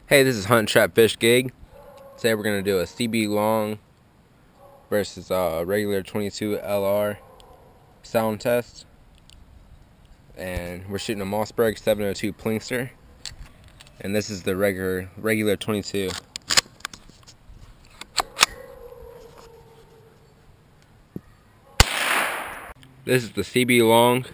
Hey, this is Hunt Trap Fish Gig. Today we're going to do a CB long versus regular 22 LR sound test. And we're shooting a Mossberg 702 Plinkster. And this is the regular 22. This is the CB long.